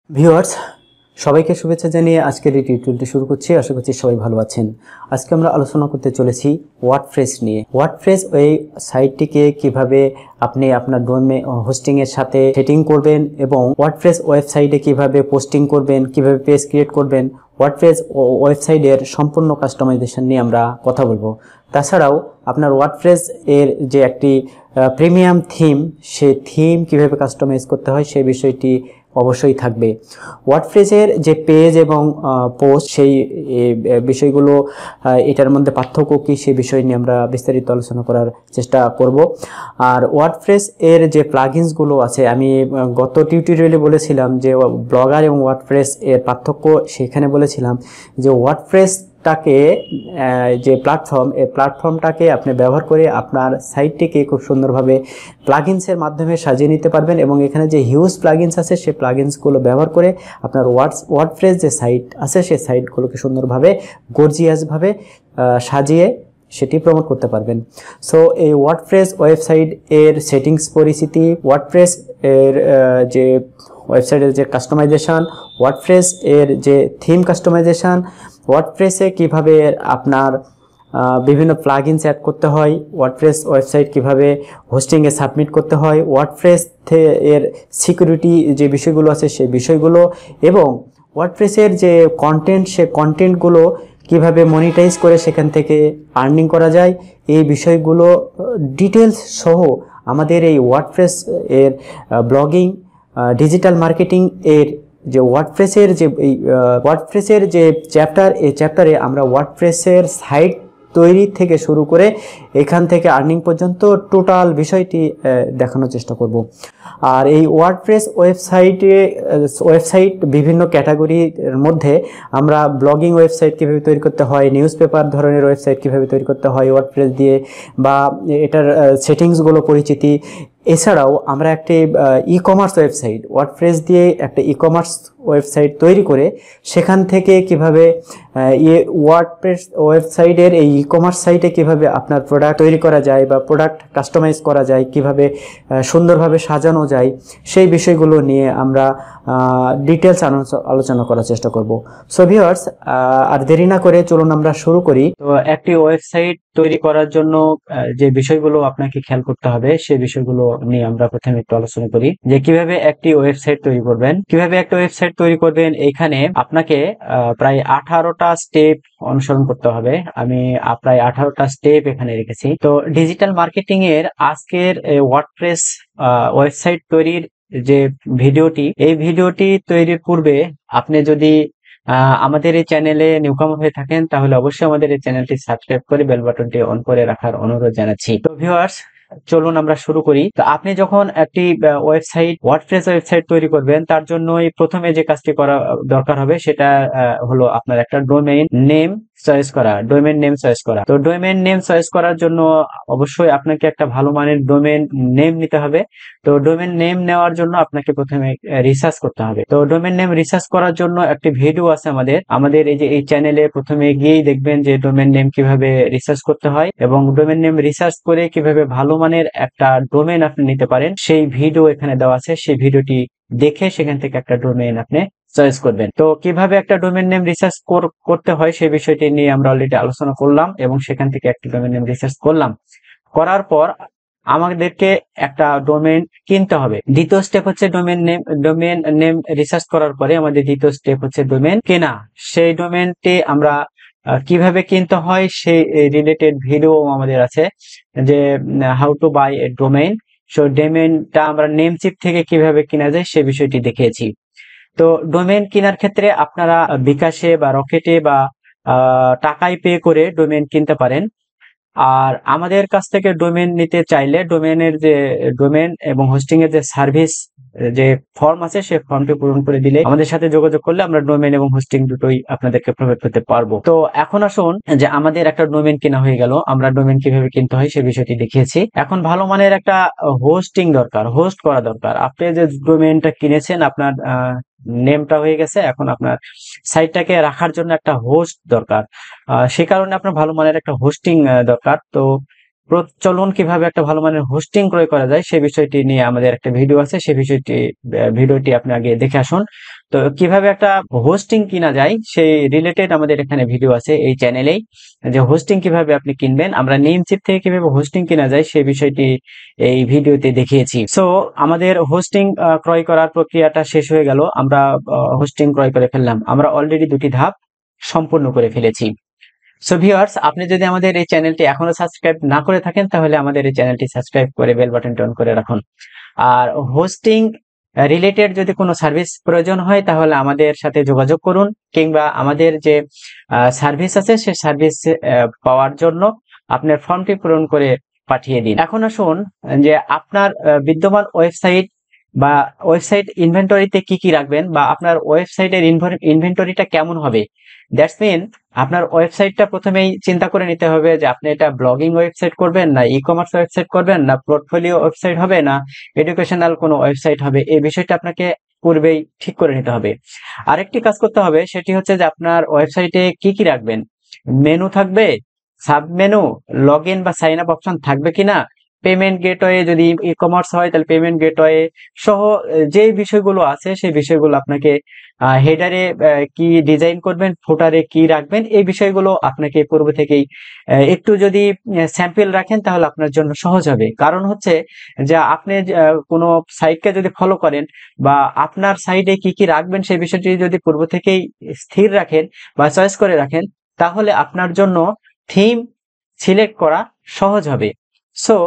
Viewers, সবাইকে শুভেচ্ছা জানিয়ে আজকের এই টিউটোরিয়ালটি শুরু করছি। আশা করছি সবাই ভালো আছেন। আজকে আমরা আলোচনা করতে চলেছি ওয়ার্ডপ্রেস নিয়ে। ওয়ার্ডপ্রেস ওই সাইটটিকে কিভাবে আপনি আপনার ডোমেইন হোস্টিং এর সাথে সেটিং করবেন এবং ওয়ার্ডপ্রেস ওয়েবসাইটে কিভাবে পোস্টিং করবেন, কিভাবে পেজ ক্রিয়েট করবেন, ওয়ার্ডপ্রেস ওয়েবসাইটের সম্পূর্ণ কাস্টমাইজেশন নিয়ে আমরা কথা বলবো। তাছাড়াও আপনার ওয়ার্ডপ্রেস এর যে একটি প্রিমিয়াম থিম, সেই থিম কিভাবে কাস্টমাইজ করতে হয় সেই বিষয়টি অবশ্যই থাকবে। ওয়ার্ডপ্রেসের যে পেজ এবং পোস্ট সেই বিষয়গুলো, এটার মধ্যে পার্থক্য কী সেই বিষয় নিয়ে আমরা বিস্তারিত আলোচনা করার চেষ্টা করব। আর ওয়ার্ডপ্রেস এর যে প্লাগইনসগুলো আছে, আমি গত টিউটোরিয়ালে বলেছিলাম যে ব্লগার এবং ওয়ার্ডপ্রেস এর পার্থক্য। সেখানে বলেছিলাম যে ওয়ার্ডপ্রেসটাকে যে প্ল্যাটফর্ম, এই প্ল্যাটফর্মটাকে আপনি ব্যবহার করে আপনার সাইটটিকে খুব সুন্দরভাবে প্লাগইনসের মাধ্যমে সাজিয়ে নিতে পারবেন এবং এখানে যে হিউজ প্লাগইনস আছে সেই প্লাগইনসগুলো ব্যবহার করে আপনার ওয়ার্ডপ্রেস যে সাইট আছে সেই সাইটগুলোকে সুন্দরভাবে গর্জিয়াসভাবে সাজিয়ে সেটি প্রমোট করতে পারবেন। সো এই ওয়ার্ডপ্রেস ওয়েবসাইট এর সেটিংস পরিস্থিতি, ওয়ার্ডপ্রেস এর যে ওয়েবসাইটের যে কাস্টমাইজেশন, ওয়ার্ডপ্রেস এর যে থিম কাস্টমাইজেশন, ওয়ার্ডপ্রেসে কিভাবে আপনার বিভিন্ন প্লাগইনস অ্যাড করতে হয়, ওয়ার্ডপ্রেস ওয়েবসাইট কিভাবে হোস্টিংয়ে সাবমিট করতে হয়, ওয়ার্ডপ্রেস এর সিকিউরিটি যে বিষয়গুলো আছে সেই বিষয়গুলো, এবং ওয়ার্ডপ্রেসের যে কন্টেন্ট, সে কন্টেন্টগুলো কিভাবে মনিটাইজ করে সেখান থেকে আর্নিং করা যায়, এই বিষয়গুলো ডিটেলস সহ আমাদের এই ওয়ার্ডপ্রেস এর ব্লগিং, ডিজিটাল মার্কেটিং এর যে ওয়ার্ডপ্রেসের যে চ্যাপ্টার, এই চ্যাপ্টারে আমরা ওয়ার্ডপ্রেসের সাইট তৈরি থেকে শুরু করে এখান থেকে আর্নিং পর্যন্ত টোটাল বিষয়টি দেখানোর চেষ্টা করব। আর এই ওয়ার্ডপ্রেস ওয়েবসাইট বিভিন্ন ক্যাটাগরির মধ্যে আমরা ব্লগিং ওয়েবসাইট কীভাবে তৈরি করতে হয়, নিউজ পেপার ধরনের ওয়েবসাইট কীভাবে তৈরি করতে হয় ওয়ার্ডপ্রেস দিয়ে, বা এটার সেটিংসগুলো পরিচিতি, এছাড়াও আমরা একটি ই কমার্স ওয়েবসাইট ওয়ার্ডপ্রেস দিয়ে একটা ই কমার্স ওয়েবসাইট তৈরি করে সেখান থেকে কিভাবে ওয়ার্ডপ্রেস ওয়েবসাইটের এই ই কমার্স সাইটে কিভাবে আপনার প্রোডাক্ট তৈরি করা যায় বা প্রোডাক্ট কাস্টমাইজ করা যায়, কিভাবে সুন্দরভাবে সাজানো যায়, সেই বিষয়গুলো নিয়ে আমরা ডিটেলস আলোচনা করার চেষ্টা করব। সো ভিউয়ার্স, আর দেরি না করে চলুন আমরা শুরু করি। তো একটি ওয়েবসাইট তৈরি করার জন্য যে বিষয়গুলো আপনাকে খেয়াল করতে হবে সেই বিষয়গুলো নিয়ে আমরা প্রথমে একটু আলোচনা করি যে কিভাবে একটি ওয়েবসাইট তৈরি করবেন। এখানে আপনাকে প্রায় 18টা স্টেপ অনুসরণ করতে হবে। আমি প্রায় 18টা স্টেপ এখানে রেখেছি। তো ডিজিটাল মার্কেটিং এর আজকের ওয়ার্ডপ্রেস ওয়েবসাইট তৈরির যে ভিডিওটি, এই ভিডিওটি তৈরির পূর্বে আপনি যদি আমাদের এই চ্যানেলে নিউকামার হয়ে থাকেন তাহলে অবশ্যই আমাদের এই চ্যানেলটি সাবস্ক্রাইব করে বেল বাটনটি অন করে রাখার অনুরোধ জানাচ্ছি। তো ভিউয়ার্স, চলুন আমরা শুরু করি। তো আপনি যখন একটি ওয়ার্ডপ্রেস ওয়েবসাইট তৈরি করবেন, তার জন্যই প্রথমে যে কাজটি করা দরকার হবে সেটা হলো আপনার একটা ডোমেইন নেম চয়েস করা। তো ডোমেইন নেম চয়েস করার জন্য অবশ্যই আপনাকে একটা ভালো মানের ডোমেইন নেম নিতে হবে। তো ডোমেইন নেম নেওয়ার জন্য আপনাকে প্রথমে রিসার্চ করতে হবে। তো ডোমেইন নেম রিসার্চ করার জন্য একটি ভিডিও আছে আমাদের এই চ্যানেলে। প্রথমে গিয়েই দেখবেন যে ডোমেইন নেম কিভাবে রিসার্চ করতে হয় এবং ডোমেইন নেম রিসার্চ করে কিভাবে ভালো মানের একটা ডোমেইন আপনি নিতে পারেন, সেই ভিডিও এখানে দেওয়া আছে। সেই ভিডিওটি দেখে সেখান থেকে একটা ডোমেইন আপনি চয়েস করবেন। তো কিভাবে একটা ডোমেইন নেম রিসার্চ করতে হয় সেই বিষয়টি নিয়ে আমরা অলরেডি আলোচনা করলাম এবং সেখান থেকে একটা ডোমেইন নেম রিসার্চ করলাম। করার পর আমাদেরকে একটা ডোমেইন কিনতে হবে। দ্বিতীয় স্টেপ হচ্ছে ডোমেইন নেম রিসার্চ করার পরে আমাদের দ্বিতীয় স্টেপ হচ্ছে ডোমেইন কেনা। সেই ডোমেইনটি আমরা কিভাবে কিনতে হয় সেই রিলেটেড ভিডিও আমাদের আছে, যে how to buy a domain. So ডোমেইনটা আমরা নেমচিপ থেকে কিভাবে কেনা যায় সে বিষয়টি দেখিয়েছি। তো ডোমেইন কেনার ক্ষেত্রে আপনারা বিকাশে বা রকেটে বা টাকায় পে করে ডোমেইন কিনতে পারেন। আর আমাদের কাছ থেকে ডোমেইন নিতে চাইলে ডোমেইন এবং হোস্টিং এর যে সার্ভিস যে ফর্ম আছে সেই ফর্মটি পূরণ করে দিলে, আমাদের সাথে যোগাযোগ করলে আমরা ডোমেইন এবং হোস্টিং দুটোই আপনাদেরকে প্রোভাইড করতে পারবো। তো এখন আসুন, যে আমাদের একটা ডোমেইন কেনা হয়ে গেল, আমরা ডোমেইন কিভাবে কিনতে হয় সে বিষয়টি দেখিয়েছি। এখন ভালো মানের একটা হোস্টিং দরকার, হোস্ট করা দরকার। আপনি যে ডোমেইনটা কিনেছেন, আপনার নেমটা হয়ে গেছে, এখন আপনার সাইটটাকে রাখার জন্য একটা হোস্ট দরকার। সে কারণে আপনার ভালো মানের একটা হোস্টিং দরকার। তো চলুন কিভাবে একটা ভালো মানের হোস্টিং ক্রয় করা যায় সেই বিষয়টি নিয়ে আমাদের একটা ভিডিও আছে, সেই ভিডিওটি আপনি আগে দেখে আসুন। তো কিভাবে একটা হোস্টিং কিনা যায় সেই রিলেটেড আমাদের এখানে ভিডিও আছে এই চ্যানেলেই, যে হোস্টিং কিভাবে আপনি কিনবেন, আমরা নেমচিপ থেকে কিভাবে হোস্টিং কিনা যায় সেই বিষয়টি এই ভিডিওতে দেখিয়েছি। সো আমাদের হোস্টিং ক্রয় করার প্রক্রিয়াটা শেষ হয়ে গেল, আমরা হোস্টিং ক্রয় করে ফেললাম, আমরা অলরেডি দুটি ধাপ সম্পূর্ণ করে ফেলেছি। সো ভিউয়ার্স, আপনি যদি আমাদের এই চ্যানেলটি এখনো সাবস্ক্রাইব না করে থাকেন তাহলে আমাদের এই চ্যানেলটি সাবস্ক্রাইব করে বেল বাটনটি অন করে রাখুন। আর হোস্টিং রিলেটেড যদি কোনো সার্ভিস প্রয়োজন হয় তাহলে আমাদের সাথে যোগাযোগ করুন, কিংবা আমাদের যে সার্ভিস আছে সেই সার্ভিস পাওয়ার জন্য আপনার ফর্মটি পূরণ করে পাঠিয়ে দিন। এখন আসুন যে আপনার বিদ্যমান ওয়েবসাইট বা ওয়েবসাইট ইনভেন্টরিতে কি কি রাখবেন, বা আপনার ওয়েবসাইটের ইনভেন্টরিটা কেমন হবে। দ্যাটস মিন আপনার ওয়েবসাইটটা প্রথমেই চিন্তা করে নিতে হবে যে আপনি এটা ব্লগিং ওয়েবসাইট করবেন, না ই কমার্স ওয়েবসাইট করবেন, না পোর্টফোলিও ওয়েবসাইট হবে, না এডুকেশনাল কোনো ওয়েবসাইট হবে। এই বিষয়টা আপনাকে পূর্বেই ঠিক করে নিতে হবে। আরেকটি কাজ করতে হবে, সেটি হচ্ছে যে আপনার ওয়েবসাইটে কি কি রাখবেন। মেনু থাকবে, সাব মেনু, লগ ইন বা সাইন আপ অপশন থাকবে কিনা, পেমেন্ট গেটওয়ে, যদি ই কমার্স হয় তাহলে পেমেন্ট গেটওয়ে সহ যে বিষয়গুলো আছে সেই বিষয়গুলো আপনাকে, হেডারে কি ডিজাইন করবেন, ফুটারে কি রাখবেন, এই বিষয়গুলো আপনাকে পূর্ব থেকেই একটু যদি স্যাম্পল রাখেন তাহলে আপনার জন্য সহজ হবে। কারণ হচ্ছে যে আপনি কোনো সাইটকে যদি ফলো করেন বা আপনার সাইটে কি কি রাখবেন সেই বিষয়টি যদি পূর্ব থেকেই স্থির রাখেন বা চয়েস করে রাখেন তাহলে আপনার জন্য থিম সিলেক্ট করা সহজ হবে। সো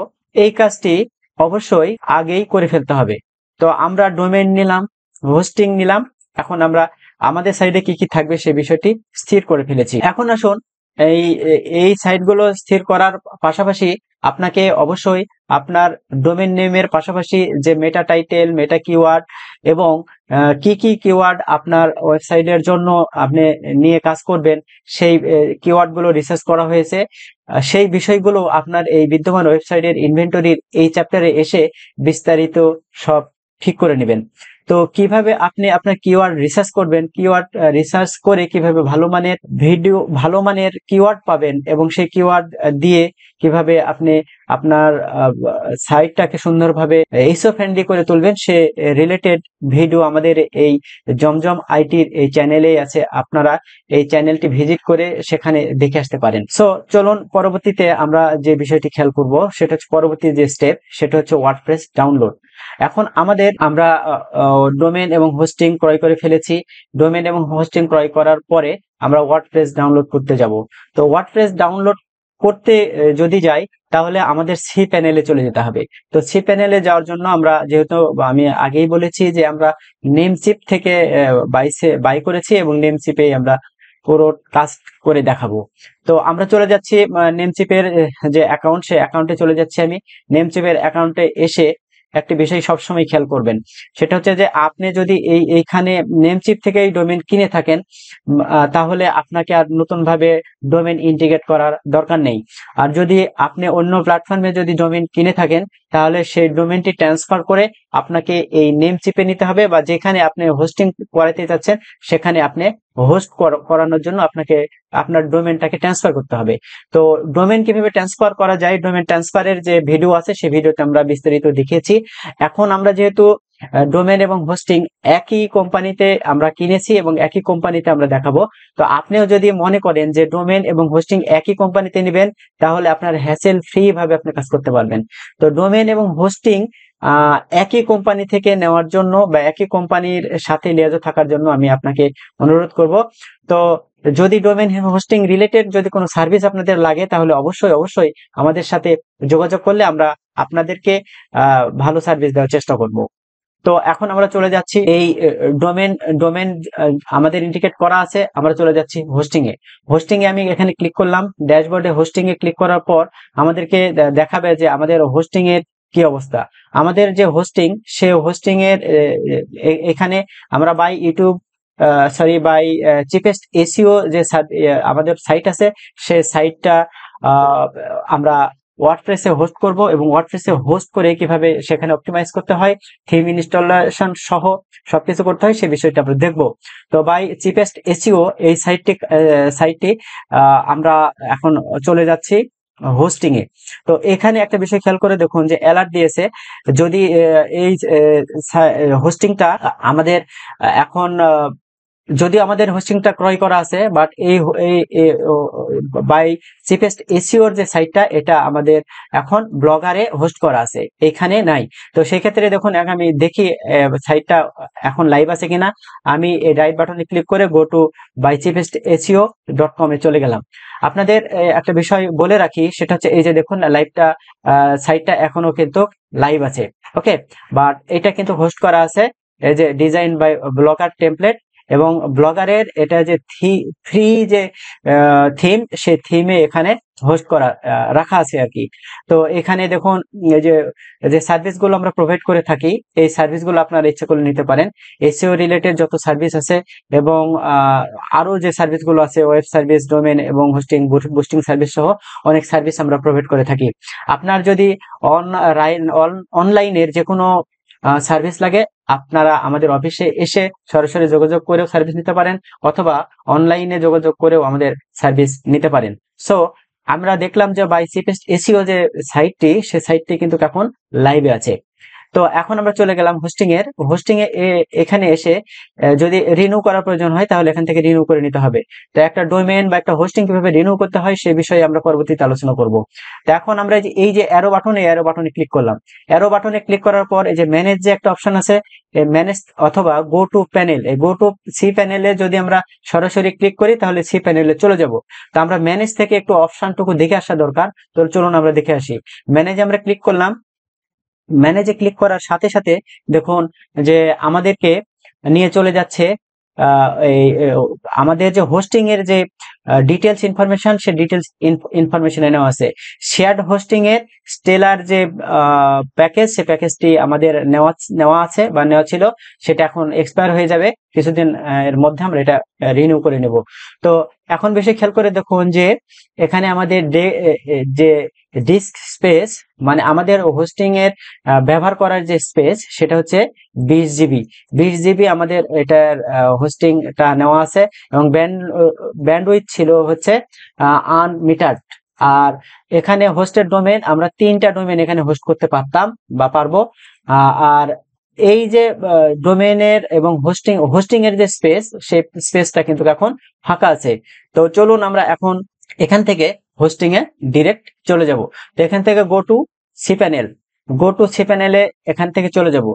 এই কাজটি অবশ্যই আগেই করে ফেলতে হবে। তো আমরা ডোমেইন নিলাম, হোস্টিং নিলাম, এখন আমরা আমাদের সাইডে কি কি থাকবে সে বিষয়টি স্থির করে ফেলেছি। এখন আসুন এই এই সাইটগুলো স্থির করার পাশাপাশি আপনাকে অবশ্যই আপনার ডোমেইন নেমের পাশাপাশি যে মেটা টাইটেল, মেটা কিওয়ার্ড এবং কি কি কিওয়ার্ড আপনার ওয়েবসাইটের জন্য আপনি নিয়ে কাজ করবেন সেই কিওয়ার্ডগুলো রিসার্চ করা হয়েছে, সেই বিষয়গুলো আপনার এই বিদ্যমান ওয়েবসাইটের ইনভেন্টরির এই চ্যাপ্টারে এসে বিস্তারিত সব ঠিক করে নেবেন। তো কিভাবে আপনি আপনার কিওয়ার্ড রিসার্চ করবেন, কিওয়ার্ড রিসার্চ করে কিভাবে ভালো মানের ভিডিও, ভালো মানের কিওয়ার্ড পাবেন এবং সেই কিওয়ার্ড দিয়ে কিভাবে আপনি আপনার সাইটটাকে সুন্দরভাবে এইসো ফ্রেন্ডলি করে তুলবেন সে রিলেটেড ভিডিও আমাদের এই জমজম আইটির এই চ্যানেলেই আছে, আপনারা এই চ্যানেলটি ভিজিট করে সেখানে দেখে আসতে পারেন। সো চলুন পরবর্তীতে আমরা যে বিষয়টি খেয়াল করব সেটা হচ্ছে পরবর্তী যে স্টেপ, সেটা হচ্ছে ওয়ার্ডপ্রেস ডাউনলোড। এখন আমরা ডোমেন এবং হোস্টিং ক্রয় করে ফেলেছি। ডোমেন এবং হোস্টিং ক্রয় করার পরে আমরা ওয়ার্ডপ্রেস ডাউনলোড করতে যাব। তো ওয়ার্ডপ্রেস ডাউনলোড করতে যদি যাই তাহলে আমাদের সি প্যানেলে চলে যেতে হবে। তো সি প্যানেলে যাওয়ার জন্য আমরা, যেহেতু আমি আগেই বলেছি যে আমরা নেমচিপ থেকে বাই করেছি এবং নেমচিপে আমরা পুরো কাজ করে দেখাবো। তো আমরা চলে যাচ্ছি নেমচিপের যে অ্যাকাউন্ট, সেই অ্যাকাউন্টে চলে যাচ্ছি। আমি নেমচিপের অ্যাকাউন্টে এসে একটা বিষয় সবসময় খেয়াল করবেন, সেটা হচ্ছে যে আপনি যদি এইখানে নেমচিপ থেকে এই ডোমেন কিনে থাকেন তাহলে আপনাকে আর নতুন ভাবে ডোমেন ইন্টিগ্রেট করার দরকার নেই। আর যদি আপনি অন্য প্ল্যাটফর্মে যদি ডোমেন কিনে থাকেন তাহলে সেই ডোমেনটি ট্রান্সফার করে আপনাকে এই নেমচিপে নিতে হবে, বা যেখানে আপনি হোস্টিং করাতে চাচ্ছেন সেখানে আপনি হোস্ট করানোর জন্য আপনাকে আপনার ডোমেনটাকে ট্রান্সফার করতে হবে। তো ডোমেন কিভাবে ট্রান্সফার করা যায়, ডোমেন ট্রান্সফারের যে ভিডিও আছে সেই ভিডিওতে আমরা বিস্তারিত দেখিয়েছি। এখন আমরা যেহেতু ডোমেন এবং হোস্টিং একই কোম্পানিতে আমরা কিনেছি এবং একই কোম্পানিতে আমরা দেখাবো, তো আপনিও যদি মনে করেন যে ডোমেন এবং হোস্টিং একই কোম্পানিতে নেবেন তাহলে আপনার হ্যাসেল ফ্রি ভাবে আপনি কাজ করতে পারবেন। তো ডোমেন এবং হোস্টিং একই কোম্পানি থেকে নেওয়ার জন্য বা একই কোম্পানির সাথে লিয়াজো থাকার জন্য আমি আপনাকে অনুরোধ করব। তো যদি ডোমেন হোস্টিং রিলেটেড যদি কোনো সার্ভিস আপনাদের লাগে তাহলে অবশ্যই অবশ্যই আমাদের সাথে যোগাযোগ করলে আমরা আপনাদেরকে ভালো সার্ভিস দেওয়ার চেষ্টা করব। তো এখন আমরা চলে যাচ্ছি এই ডোমেন আমাদের ইন্ডিকেট করা আছে, আমরা চলে যাচ্ছি হোস্টিং এ। হোস্টিং এ আমি এখানে ক্লিক করলাম, ড্যাশবোর্ডে হোস্টিং এ ক্লিক করার পর আমাদেরকে দেখাবে যে আমাদের হোস্টিং এর কি অবস্থা। আমাদের যে হোস্টিং, সে হোস্টিং এর এখানে আমরা buy YouTube buy cheapest SEO যে আমাদের সাইট আছে সে সাইটটা আমরা ওয়ার্ডপ্রেসে হোস্ট করব এবং ওয়ার্ডপ্রেসে হোস্ট করে কিভাবে সেখানে অপটিমাইজ করতে হয়, থিম ইনস্টলেশন সহ সবকিছু করতে হয় সে বিষয়টা আমরা দেখব। তো বাই চিপেস্ট এসইও এই সাইটটি আমরা এখন চলে যাচ্ছি হোস্টিং এ। তো এখানে একটা বিষয় খেয়াল করে দেখুন যে অ্যালার্ট দিয়েছে, যদি এই হোস্টিংটা আমাদের এখন যদি আমাদের হোস্টিংটা ক্রয় করা আছে, বাট বাই চিপেস্ট এসইওর যে সাইটটা এটা আমাদের এখন ব্লগারে হোস্ট করা আছে, এখানে নাই। তো সেই ক্ষেত্রে দেখুন আমি দেখি সাইটটা এখন লাইভ আছে কিনা। আমি এই রাইট বাটনে ক্লিক করে go to buy cheapest SEO .com এ চলে গেলাম। আপনাদের একটা বিষয় বলে রাখি, সেটা হচ্ছে এই যে দেখুন লাইভটা, সাইটটা এখনো কিন্তু লাইভ আছে। ওকে, বাট এটা কিন্তু হোস্ট করা আছে এই যে ডিজাইন বাই ব্লগার টেমপ্লেট, এবং ব্লগারের এটা যে ফ্রি যে থিম, সেই থিমে এখানে হোস্ট করা রাখা আছে আর কি। তো এখানে দেখুন এই যে সার্ভিসগুলো আমরা প্রোভাইড করে থাকি, এই সার্ভিসগুলো আপনারা ইচ্ছা করলে নিতে পারেন। এসইও রিলেটেড যত সার্ভিস আছে এবং আরো যে সার্ভিসগুলো আছে, ওয়েব সার্ভিস, ডোমেন এবং বুস্টিং সার্ভিস সহ অনেক সার্ভিস আমরা প্রোভাইড করে থাকি। আপনার যদি অনলাইনের যে কোনো সার্ভিস লাগে, আপনারা আমাদের অফিসে এসে সরাসরি যোগাযোগ করেও সার্ভিস নিতে পারেন, অথবা অনলাইনে যোগাযোগ করেও আমাদের সার্ভিস নিতে পারেন। সো আমরা দেখলাম যে বাই চিপেস্ট এসইও যে সাইটটি, সে সাইটটি কিন্তু এখন লাইভে আছে। তো এখন আমরা চলে গেলাম হোস্টিং এ এখানে এসে যদি রিনিউ করার প্রয়োজন হয় তাহলে এখান থেকে রিনিউ করে নিতে হবে। তো একটা ডোমেইন বা একটা হোস্টিং কিভাবে রিনিউ করতে হয় সে বিষয়ে আমরা পরবর্তীতে আলোচনা করব। তো এখন আমরা এই যে অ্যারো বাটনে ক্লিক করলাম। অ্যারো বাটনে ক্লিক করার পর এই যে ম্যানেজ যে একটা অপশন আছে, ম্যানেজ অথবা গো টু প্যানেল, এই গো টু সি প্যানেলে যদি আমরা সরাসরি ক্লিক করি তাহলে সি প্যানেলে চলে যাব। তো আমরা ম্যানেজ থেকে একটু অপশনটুকু দেখে আসা দরকার, তো চলুন আমরা দেখে আসি। ম্যানেজ আমরা ক্লিক করলাম। ম্যানেজে ক্লিক করার সাথে সাথে দেখুন যে আমাদেরকে নিয়ে চলে যাচ্ছে এই আমাদের যে হোস্টিং এর যে ডিটেলস ইনফরমেশন, সে ডিটেলস ইনফরমেশন নেওয়া আছে। শেয়ার্ড হোস্টিং এর স্টেলার যে প্যাকেজ, সে প্যাকেজটি আমাদের নেওয়া আছে বা নেওয়া ছিল, সেটা এখন এক্সপায়ার হয়ে যাবে কিছুদিন এর মধ্যে, আমরা এটা রিনিউ করে নেব। তো এখন বেশি খেয়াল করে দেখুন যে এখানে আমাদের যে ডিস্ক স্পেস, মানে আমাদের হোস্টিং এর ব্যবহার করার যে স্পেস, সেটা হচ্ছে 20 জিবি আমাদের এটার হোস্টিংটা নেওয়া আছে, এবং ব্যান্ডউইথ ছিল হচ্ছে আনমিটার্ড। আর এখানে হোস্টেড ডোমেন আমরা 3টা ডোমেন এখানে হোস্ট করতে পারতাম বা পারবো। আর এই যে ডোমেনের এবং হোস্টিং এর যে স্পেস, সেই স্পেসটা কিন্তু এখন ফাঁকা আছে। তো চলুন আমরা এখন এখান থেকে হোস্টিং এ ডিরেক্ট চলে যাব। তো এখান থেকে গো টু সি প্যানেলে এখান থেকে চলে যাব।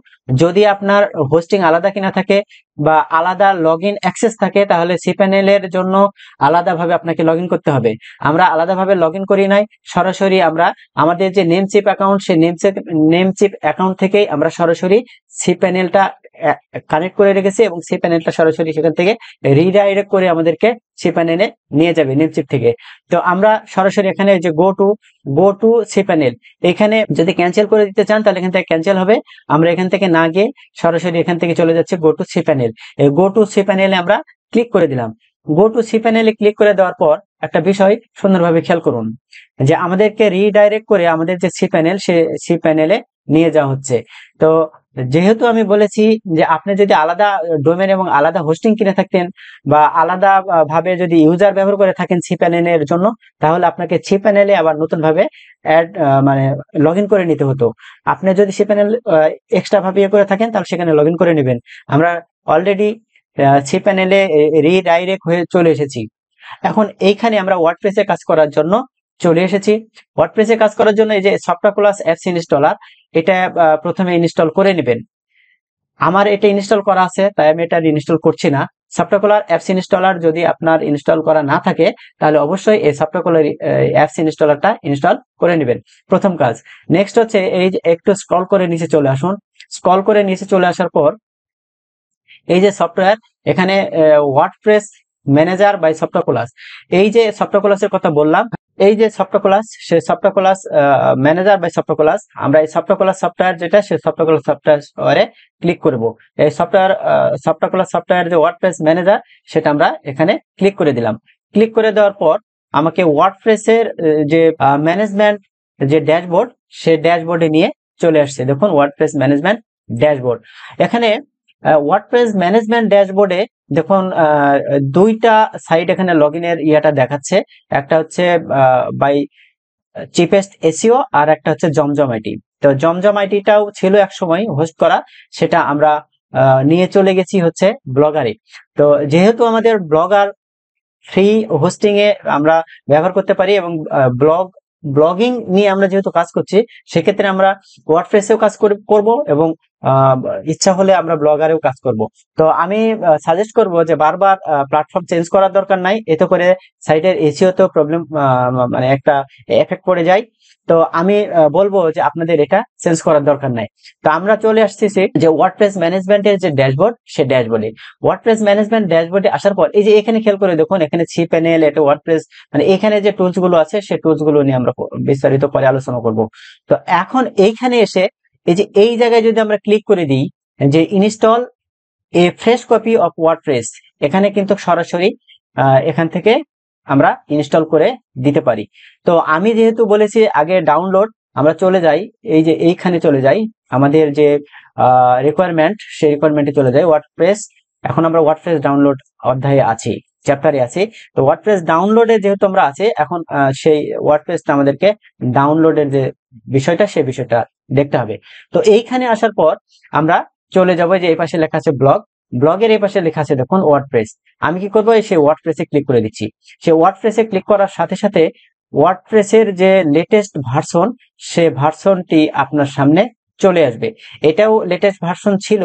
যদি আপনার হোস্টিং আলাদা কিনা থাকে বা আলাদা লগ ইন অ্যাক্সেস থাকে, তাহলে সি প্যানেলের জন্য আলাদাভাবে আপনাকে লগ ইন করতে হবে। আমরা আলাদাভাবে লগ ইন করি নাই, সরাসরি আমরা আমাদের যে নেমচিপ অ্যাকাউন্ট, সেই নেমচিপ অ্যাকাউন্ট থেকেই আমরা সরাসরি সি প্যানেলটা কানেক্ট করে রেখেছি, এবং সি প্যানেলটা সরাসরি সেখান থেকে রিডাইরেক্ট করে আমাদেরকে সি প্যানেলে নিয়ে যাবে নেমচিপ থেকে। তো আমরা সরাসরি এখানে যে গো টু সি প্যানেল, এখানে যদি ক্যান্সেল করে দিতে চান তাহলে এখান থেকে ক্যান্সেল হবে। আমরা এখান থেকে না গিয়ে সরাসরি এখান থেকে চলে যাচ্ছে গো টু সি প্যানেল। এই গো টু সি প্যানেলে আমরা ক্লিক করে দিলাম। গো টু সি প্যানেলে ক্লিক করে দেওয়ার পর একটা বিষয় সুন্দরভাবে খেয়াল করুন যে আমাদেরকে রিডাইরেক্ট করে আমাদের যে সি প্যানেল, সে সি প্যানেলে নিয়ে যাওয়া হচ্ছে। তো যেহেতু আমি বলেছি যে আপনি যদি আলাদা ডোমেন এবং আলাদা হোস্টিং কিনে থাকতেন, বা আলাদা ভাবে যদি ইউজার ব্যবহার করে থাকেন সি প্যানেলের জন্য, তাহলে আপনাকে সি প্যানেলে আবার নতুন ভাবে মানে লগ ইন করে নিতে হতো। আপনি যদি সি প্যানেল এক্সট্রা ভাবে ইয়ে করে থাকেন তাহলে সেখানে লগ ইন করে নেবেন। আমরা অলরেডি সি প্যানেলে রিডাইরেক্ট হয়ে চলে এসেছি। এখন এইখানে আমরা ওয়ার্ডপ্রেসে কাজ করার জন্য চলে এসেছি। ওয়ার্ডপ্রেসে কাজ করার জন্য এই যে সফটক্লাস অ্যাপস ইনস্টলার, এটা প্রথমে ইনস্টল করে নেবেন। আমার এটা ইনস্টল করা আছে, তাই আমি এটা ইনস্টল করছি না। সফটক্লাস অ্যাপস ইনস্টলার যদি আপনার ইনস্টল করা না থাকে, তাহলে অবশ্যই এই সফটক্লাস অ্যাপস ইনস্টলারটা ইনস্টল করে নেবেন, প্রথম কাজ। নেক্সট হচ্ছে এই যে একটু স্ক্রল করে নিচে চলে আসুন। স্ক্রল করে নিচে চলে আসার পর এই যে সফটওয়্যার, এখানে ওয়ার্ডপ্রেস ম্যানেজার বাই সফটক্লাস, এই যে সফটক্লাসের কথা বললাম, এই যে সফটক্লাস, সেই সফটক্লাস ম্যানেজার বাই সফটক্লাস, আমরা এই সফটওয়্যার যেটা, সেই সফটওয়্যারে ক্লিক করব। এই সফটক্লাস সফটওয়্যার যে ওয়ার্ডপ্রেস ম্যানেজার, সেটা আমরা এখানে ক্লিক করে দিলাম। ক্লিক করে দেওয়ার পর আমাকে ওয়ার্ডপ্রেসের যে ম্যানেজমেন্ট যে ড্যাশবোর্ড, সেই ড্যাশবোর্ডে নিয়ে চলে আসছে। দেখুন ওয়ার্ডপ্রেস ম্যানেজমেন্ট ড্যাশবোর্ড। এখানে ওয়ার্ডপ্রেস ম্যানেজমেন্ট ড্যাশবোর্ডে দেখুন দুইটা সাইট এখানে লগ ইনের ইয়াটা দেখাচ্ছে। একটা হচ্ছে বাই চিপেস্ট এসিও, আর একটা হচ্ছে জমজম আইটি। তো জমজম আইটিটাও ছিল এক সময় হোস্ট করা, সেটা আমরা নিয়ে চলে গেছি হচ্ছে ব্লগারে। তো যেহেতু আমাদের ব্লগার ফ্রি হোস্টিং এ আমরা ব্যবহার করতে পারি, এবং ব্লগিং নিয়ে আমরা যেহেতু কাজ করছি, সেক্ষেত্রে আমরা ওয়ার্ডপ্রেসেও কাজ করব, এবং আহ, ইচ্ছা হলে আমরা ব্লগারেও কাজ করব। তো আমি সাজেস্ট করব যে বারবার প্ল্যাটফর্ম চেঞ্জ করার দরকার নাই, এতে করে সাইটের এসিও তো প্রবলেম, মানে একটা এফেক্ট পড়ে যায়। তো আমি বলবো যে আপনাদের এটা চেঞ্জ করার দরকার নাই। তো আমরা চলে আসতেছি যে ওয়ার্ডপ্রেস ম্যানেজমেন্টের যে ড্যাশবোর্ড, সে ড্যাশবোর্ডে ওয়ার্ডপ্রেস ম্যানেজমেন্ট ড্যাশবোর্ডে আসার পর এই যে এখানে খেয়াল করে দেখুন, এখানে সি প্যানেল, এটা ওয়ার্ডপ্রেস, মানে এখানে যে টুলস গুলো আছে সেই টুলস গুলো নিয়ে আমরা বিস্তারিত পরে আলোচনা করব। তো এখন এইখানে এসে এই যে এই জায়গায় যদি আমরা ক্লিক করে দিই যে install A fresh copy of WordPress, এখানে কিন্তু সরাসরি এখান থেকে আমরা ইনস্টল করে দিতে পারি। তো আমি যেহেতু বলেছি আগে ডাউনলোড, আমরা চলে যাই, এই যে এইখানে চলে যাই, আমাদের যে রিকোয়ারমেন্ট, সেই রিকোয়ারমেন্টে চলে যাই ওয়ার্ডপ্রেস। এখন আমরা ওয়ার্ডপ্রেস ডাউনলোড অধ্যায়ে আছি, চ্যাপ্টারে আছি। তো ওয়ার্ডপ্রেস ডাউনলোডে যেহেতু আমরা আছি, এখন সেই ওয়ার্ডপ্রেসটা আমাদেরকে ডাউনলোডের যে বিষয়টা, সেই বিষয়টা দেখতে হবে। তো এইখানে আসার পর আমরা চলে যাবো, যে এই পাশে লেখা আছে ব্লগ, ব্লগের এই পাশে লেখা আছে দেখুন ওয়ার্ডপ্রেস। আমি কি করবো, সেই ওয়ার্ডপ্রেসে ক্লিক করে দিচ্ছি। সেই ওয়ার্ডপ্রেসে ক্লিক করার সাথে সাথে ওয়ার্ডপ্রেসের যে লেটেস্ট ভার্সন, সে ভার্সনটি আপনার সামনে চলে আসবে। এটাও লেটেস্ট ভার্সন ছিল,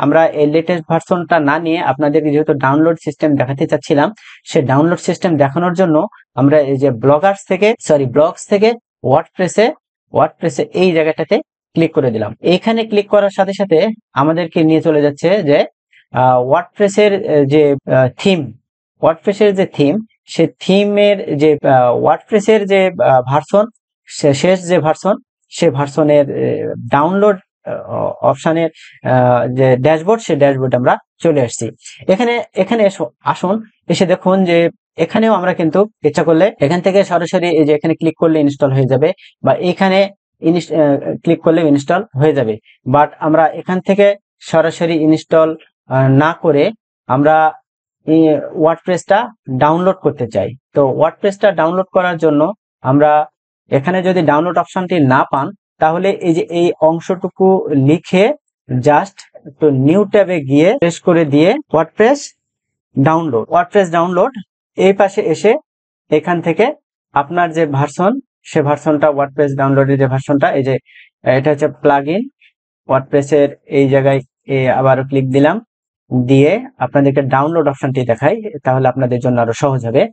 আমরা এই লেটেস্ট ভার্সনটা না নিয়ে আপনাদেরকে যেহেতু ডাউনলোড সিস্টেম দেখাতে চাচ্ছিলাম, সে ডাউনলোড সিস্টেম দেখানোর জন্য আমরা এই যে ব্লগস থেকে ওয়ার্ডপ্রেসে এই জায়গাটাতে ক্লিক করে দিলাম। এইখানে ক্লিক করার সাথে সাথে আমাদেরকে নিয়ে চলে যাচ্ছে যে ওয়ার্ডপ্রেসের যে থিম, ওয়ার্ডপ্রেসের যে থিম, সে থিমের যে ওয়ার্ডপ্রেসের যে ভার্সন, শেষ যে ভার্সন, সে ভার্সনের ডাউনলোড অপশনের যে ড্যাশবোর্ড, সে ড্যাশবোর্ড আমরা চলে আসছি। এখানে এখানে আসুন, এসে দেখুন যে এখানেও আমরা কিন্তু ইচ্ছা করলে এখান থেকে সরাসরি এই যে এখানে ক্লিক করলে ইনস্টল হয়ে যাবে, বা এখানে ক্লিক করলে ইনস্টল হয়ে যাবে। বাট আমরা এখান থেকে সরাসরি ইনস্টল না করে আমরা ওয়ার্ডপ্রেসটা ডাউনলোড করতে চাই। তো ওয়ার্ডপ্রেসটা ডাউনলোড করার জন্য আমরা এখানে যদি ডাউনলোড অপশনটি না পান, তাহলে এই যে এই অংশটুকু লিখে জাস্ট একটু নিউ ট্যাবে গিয়ে প্রেস করে দিয়ে ওয়ার্ডপ্রেস ডাউনলোড এই পাশে এসে এখান থেকে আপনার যে ভার্সন, সে ভার্সনটা, ওয়ার্ডপ্রেস ডাউনলোডের যে ভার্সনটা, এই যে এটা হচ্ছে প্লাগ ইন ওয়ার্ডপ্রেসের, এই জায়গায় আবারও ক্লিক দিলাম, দিয়ে আপনাদেরকে ডাউনলোড অপশনটি দেখাই, তাহলে আপনাদের জন্য আরো সহজ হবে।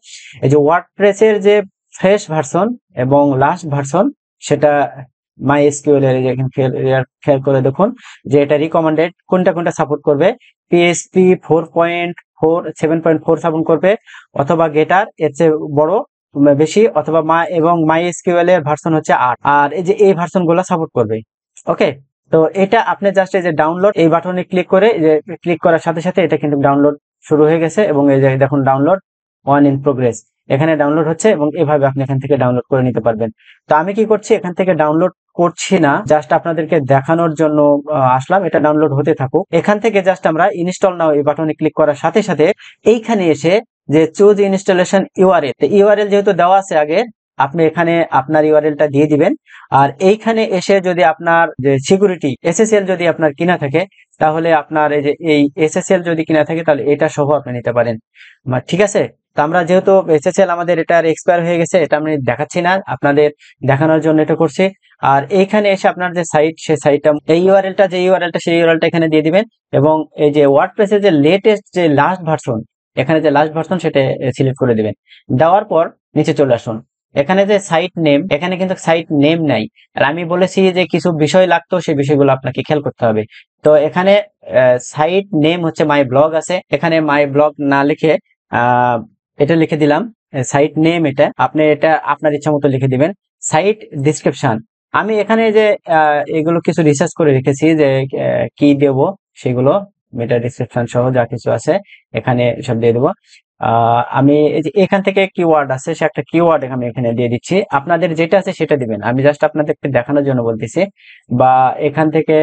এই যে ওয়ার্ডপ্রেসের যে ফ্রেশ ভার্সন এবং লাস্ট ভার্সন, সেটা মাই এসকিউএল এর খেয়াল করে দেখুন যে এটা রিকমেন্ডেড কোনটা কোনটা সাপোর্ট করবে। পিএসপি 7.4 সাপোর্ট করবে, অথবা গেটার এর চেয়ে বড় বেশি, অথবা মাই এসকিউএল এর ভার্সন হচ্ছে 8, আর এই যে এই ভার্সন গুলো সাপোর্ট করবে। ওকে, তো এটা আপনি জাস্ট এই যে ডাউনলোড এই বাটনে ক্লিক করে, যে ক্লিক করার সাথে সাথে এটা কিন্তু ডাউনলোড শুরু হয়ে গেছে, এবং এই যে দেখুন ডাউনলোড ইন প্রোগ্রেস, এখানে ডাউনলোড হচ্ছে, এবং এভাবে আপনি এখান থেকে ডাউনলোড করে নিতে পারবেন। তো আমি কি করছি, এখান থেকে ডাউনলোড করছি না, জাস্ট আপনাদেরকে দেখানোর জন্য আসলাম, এটা ডাউনলোড হতে থাকুক। এখান থেকে জাস্ট আমরা ইনস্টল নাও এই বাটনে ক্লিক করার সাথে সাথে এইখানে এসে যে চুজ ইনস্টলেশন ইউআরএল, ইউআরএল যেহেতু দেওয়া আছে আগে, আপনি এখানে আপনার ইউআরএলটা দিয়ে দিবেন। আর এইখানে এসে যদি আপনার যে সিকিউরিটি এসএসএল যদি আপনার কিনা থাকে, তাহলে আপনার এই যে এই এসএসএল যদি কিনা থাকে, তাহলে এটা সহ আপনি নিতে পারেন। ঠিক আছে, তো আমরা যেহেতু এসএসএল আমাদের এটার এক্সপায়ার হয়ে গেছে, এটা আমি দেখাচ্ছি না, আপনাদের দেখানোর জন্য এটা করছি। আর এইখানে এসে আপনার যে সাইট, সেই সাইটটা, এই ইউআরএলটা সেই ইউআরএলটা এখানে দিয়ে দিবেন, এবং এই যে ওয়ার্ডপ্রেসের যে লেটেস্ট যে লাস্ট ভার্সন, এখানে যে লাস্ট ভার্সন সেটা সিলেক্ট করে দিবেন। দেওয়ার পর নিচে চলে আসুন, এখানে যে সাইট নেম, এখানে কিন্তু সাইট নেম নাই, আর আমি বলেছি যে কিছু বিষয় লাগতো, সেই বিষয়গুলো আপনাকে খেয়াল করতে হবে। তো এখানে সাইট নেম হচ্ছে মাই ব্লগ আছে, এখানে মাই ব্লগ না লিখে এটা লিখে দিলাম সাইট নেম, এটা আপনি এটা আপনার ইচ্ছা মতো লিখে দিবেন। সাইট ডিসক্রিপশন, আমি এখানে যে এগুলো কিছু রিসার্চ করে রেখেছি যে কি দেব, সেগুলো মেটা ডিসক্রিপশন সহ যা কিছু আছে এখানে সব দিয়ে দেবো। আমি এই যে এখান থেকে কিওয়ার্ড আছে, সে একটা কিওয়ার্ড আমি এখানে দিয়ে দিচ্ছি, আপনাদের যেটা আছে সেটা দিবেন, আমি জাস্ট আপনাদেরকে দেখানোর জন্য বলতেছি। বা এখান থেকে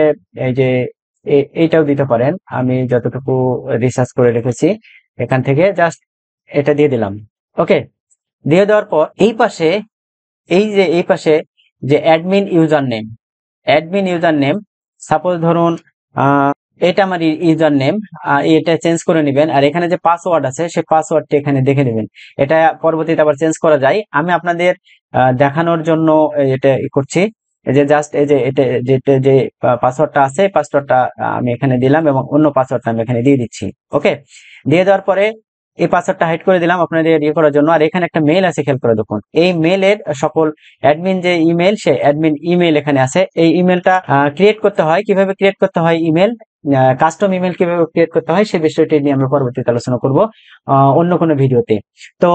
এই যে এইটাও দিতে পারেন, আমি যতটুকু রিসার্চ করে রেখেছি এখান থেকে জাস্ট এটা দিয়ে দিলাম। ওকে, দিয়ে দেওয়ার পর এই পাশে এই যে এই পাশে যে অ্যাডমিন ইউজার নেম, সাপোজ ধরুন এটা আমার ইউজার নেম, এটা চেঞ্জ করে নেবেন। আর এখানে যে পাসওয়ার্ড আছে সেই পাসওয়ার্ডটা এখানে দেখে নেবেন। এটা পরবর্তীতে আবার চেঞ্জ করা যায়। আমি আপনাদের দেখানোর জন্য এটা করছি। এই যে জাস্ট এই যে এটা যে পাসওয়ার্ডটা আছে, পাসওয়ার্ডটা আমি এখানে দিলাম এবং অন্য পাসওয়ার্ডটা আমি এখানে দিয়ে দিচ্ছি। ওকে, দিয়ে দেওয়ার পরে এই পাসওয়ার্ডটা হাইড করে দিলাম আপনাদের ইয়ে করার জন্য। আর এখানে একটা মেল আছে, খেয়াল করে দেখুন। এই মেলের সকল অ্যাডমিন যে ইমেল, সে অ্যাডমিন ইমেল এখানে আছে। এই ইমেলটা ক্রিয়েট করতে হয়, কিভাবে ক্রিয়েট করতে হয় ইমেল, কাস্টম ইমেল কিভাবে ক্রিয়েট করতে হয় সেই বিষয়টি নিয়ে আমরা পরবর্তীতে আলোচনা করব অন্য কোনো ভিডিওতে। তো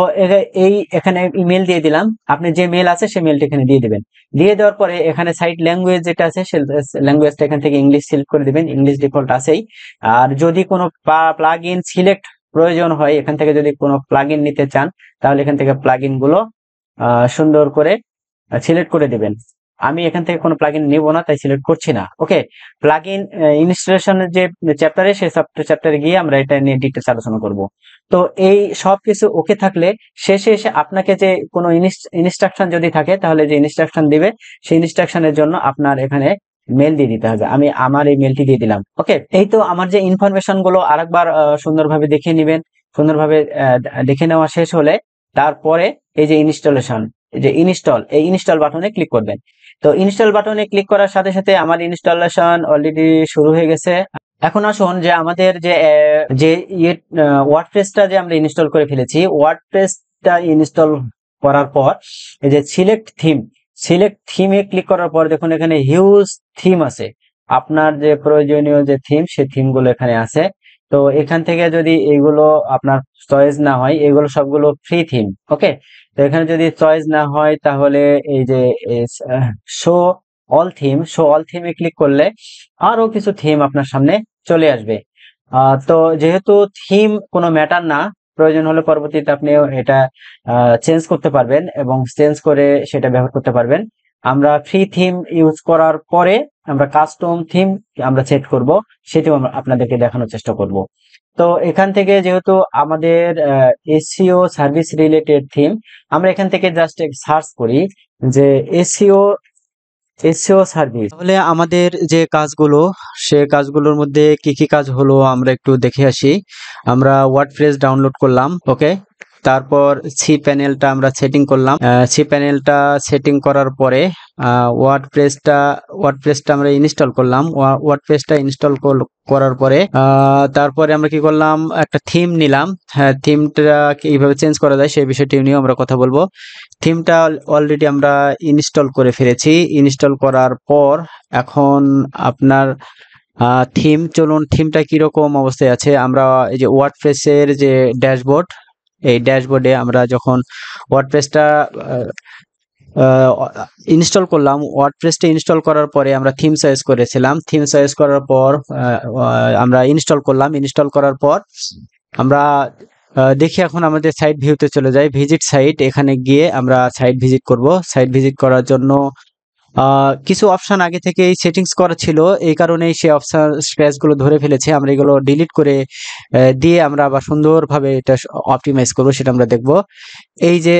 এই এখানে ইমেল দিয়ে দিলাম। আপনি যে মেল আছে সেই মেলটা এখানে দিয়ে দিবেন। দিয়ে দেওয়ার পরে এখানে সাইট ল্যাঙ্গুয়েজ যেটা আছে সেই ল্যাঙ্গুয়েজটা এখান থেকে ইংলিশ সিলেক্ট করে দিবেন। ইংলিশ ডিফল্ট আছেই। আর যদি কোনো প্লাগ ইন সিলেক্ট প্রয়োজন হয়, এখান থেকে যদি কোনো প্লাগ ইন নিতে চান, তাহলে এখান থেকে প্লাগ ইন গুলো সুন্দর করে সিলেক্ট করে দিবেন। আমি এখান থেকে কোনো প্লাগইন নেব না, তাই সিলেক্ট করছি না। ওকে, প্লাগইন ইনস্টলেশনের যে চ্যাপ্টারে, সেই চ্যাপ্টারে গিয়ে আমরা এটা নিয়ে ডিটেইলস আলোচনা করব। তো এই সব কিছু ওকে থাকলে শেষে এসে আপনাকে যে কোনো ইনস্ট্রাকশন যদি থাকে, তাহলে যে ইনস্ট্রাকশন দিবে সেই ইনস্ট্রাকশনের জন্য আপনার এখানে মেল দিয়ে দিতে হবে। আমি আমার এই মেলটি দিয়ে দিলাম। ওকে, এই তো আমার যে ইনফরমেশন গুলো আরেকবার সুন্দরভাবে দেখে নেবেন। সুন্দরভাবে দেখে নেওয়া শেষ হলে তারপরে এই যে ইনস্টলেশন, যে এই ইনস্টল বাটনে ক্লিক করবেন। তো ইনস্টল বাটনে ক্লিক করার সাথে সাথে আমার ইনস্টলেশন অলরেডি শুরু হয়ে গেছে। এখন আসুন যে আমাদের যে ওয়ার্ডপ্রেসটা যে আমরা ইনস্টল করে ফেলেছি, ওয়ার্ডপ্রেসটা ইনস্টল করার পর এই যে সিলেক্ট থিমে ক্লিক করার পর দেখুন এখানে হিউজ থিম আছে। আপনার যে প্রয়োজনীয় যে থিম, সেই থিম গুলো এখানে আছে। তো এখান থেকে যদি এইগুলো আপনার চয়েস না হয়, এগুলো সবগুলো ফ্রি থিম। ওকে, তো এখানে যদি চয়েস না হয়, তাহলে এই যে শো শো অল থিমে ক্লিক করলে আরো কিছু থিম আপনার সামনে চলে আসবে। তো যেহেতু থিম কোনো ম্যাটার না, প্রয়োজন হলে পরবর্তীতে আপনি এটা চেঞ্জ করতে পারবেন এবং চেঞ্জ করে সেটা ব্যবহার করতে পারবেন। আমরা ফ্রি থিম ইউজ করার পরে আমরা কাস্টম থিম আমরা সেট করব, সেটাও আমরা আপনাদেরকে দেখানোর চেষ্টা করব। তো এখান থেকে যেহেতু আমাদের এসইও সার্ভিস রিলেটেড থিম, আমরা এখান থেকে জাস্ট সার্চ করি যে এসইও সার্ভিস, তাহলে আমাদের যে কাজগুলো, সে কাজগুলোর মধ্যে কি কি কাজ হলো আমরা একটু দেখে আসি। আমরা ওয়ার্ডপ্রেস ডাউনলোড করলাম। ওকে, তারপর সি প্যানেলটা আমরা সেটিং করলাম। সি প্যানেলটা সেটিং করার পরে ওয়ার্ডপ্রেসটা আমরা ইনস্টল করলাম। ওয়ার্ডপ্রেসটা ইনস্টল করার পরে তারপরে আমরা কি করলাম, একটা থিম নিলাম। হ্যাঁ, থিমটা কিভাবে চেঞ্জ করা যায় সেই বিষয়টি নিয়েও আমরা কথা বলবো। থিমটা অলরেডি আমরা ইনস্টল করে ফেলেছি। ইনস্টল করার পর এখন আপনার চলুন থিমটা কিরকম অবস্থায় আছে। আমরা এই যে ওয়ার্ডপ্রেসের যে ড্যাশবোর্ড, এই ড্যাশবোর্ডে আমরা যখন ওয়ার্ডপ্রেসটা ইনস্টল করলাম, ওয়ার্ডপ্রেসটা ইনস্টল করার পরে আমরা থিম চয়েস করেছিলাম। থিম চয়েস করার পর আমরা ইনস্টল করলাম। ইনস্টল করার পর আমরা দেখি এখন আমাদের সাইট ভিউতে চলে যাই, ভিজিট সাইট। এখানে গিয়ে আমরা সাইট ভিজিট করব। সাইট ভিজিট করার জন্য কিছু অপশন আগে থেকেই সেটিংস করা ছিল, এই কারণেই সে অপশন স্ক্র্যাচগুলো ধরে ফেলেছে। আমরা এগুলো ডিলিট করে দিয়ে আমরা আবার সুন্দরভাবে এটা অপটিমাইজ করবো, সেটা আমরা দেখব। এই যে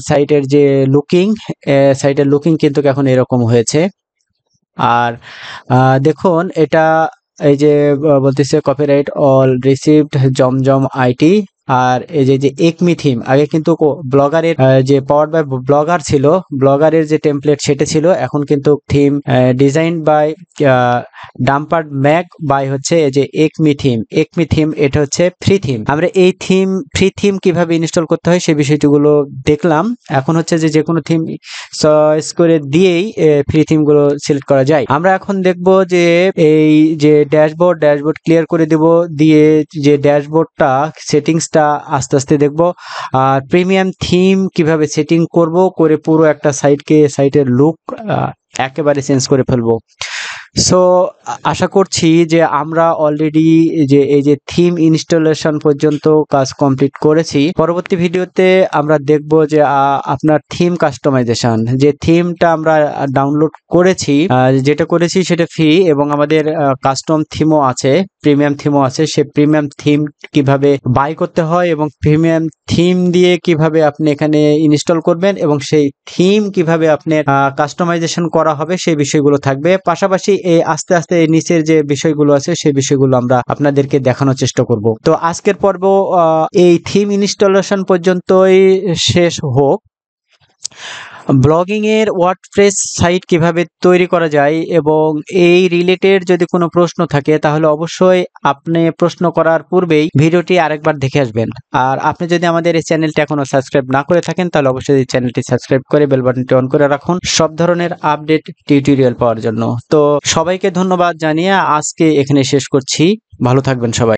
সাইটের যে সাইটের লুকিং কিন্তু এখন এরকম হয়েছে। আর দেখুন এটা এই যে বলতেছে copyright all received Zamzam IT. আর এই যে একমি থিম, আগে কিন্তু ব্লগারের যে পাওয়ার বাই ব্লগার ছিল, ব্লগারের যে টেমপ্লেট সেটা ছিল, এখন কিন্তু থিম ডিজাইন বাই ডাম্পার্ড ম্যাক বাই হচ্ছে এই যে একমি থিম। এটা হচ্ছে ফ্রি থিম। আমরা এই ফ্রি থিম কিভাবে ইনস্টল করতে হয় সেই বিষয়গুলো দেখলাম। এখন হচ্ছে যে কোনো থিম চয়েস করে দিয়েই ফ্রি থিম গুলো সিলেক্ট করা যায়। আমরা এখন দেখব যে এই যে ড্যাশবোর্ড ক্লিয়ার করে দেব, দিয়ে যে ড্যাশবোর্ডটা সেটিংসটা আস্তে আস্তে দেখব। আর প্রিমিয়াম থিম কিভাবে সেটিং করব, করে পুরো একটা সাইটের লুক একেবারে চেঞ্জ করে ফেলবো। সো আশা করছি যে আমরা অলরেডি যে এই যে থিম ইনস্টলেশন পর্যন্ত কাজ কমপ্লিট করেছি। পরবর্তী ভিডিওতে আমরা দেখব যে আপনার থিম কাস্টমাইজেশন, যে থিমটা আমরা ডাউনলোড করেছি, যেটা করেছি সেটা ফ্রি এবং আমাদের কাস্টম থিমও আছে, প্রিমিয়াম থিমও আছে। সে প্রিমিয়াম থিম কিভাবে বাই করতে হয় এবং প্রিমিয়াম থিম দিয়ে কিভাবে আপনি এখানে ইনস্টল করবেন এবং সেই থিম কিভাবে আপনার কাস্টমাইজেশন করা হবে সেই বিষয়গুলো থাকবে। পাশাপাশি এই আস্তে আস্তে এই নিচের যে বিষয়গুলো আছে সেই বিষয়গুলো আমরা আপনাদেরকে দেখানোর চেষ্টা করব। তো আজকের পর্ব এই থিম ইনস্টলেশন পর্যন্তই শেষ হোক। ব্লগিং এর ওয়ার্ডপ্রেস সাইট কিভাবে তৈরি করা যায় এবং এই রিলেটেড যদি কোনো প্রশ্ন থাকে তাহলে অবশ্যই আপনি প্রশ্ন করার পূর্বেই ভিডিওটি আরেকবার দেখে আসবেন। আর আপনি যদি আমাদের এই চ্যানেলটি এখনো সাবস্ক্রাইব না করে থাকেন তাহলে অবশ্যই এই চ্যানেলটি সাবস্ক্রাইব করে বেল বাটনটি অন করে রাখুন সব ধরনের আপডেট টিউটোরিয়াল পাওয়ার জন্য। তো সবাইকে ধন্যবাদ জানিয়ে আজকে এখানে শেষ করছি। ভালো থাকবেন সবাই।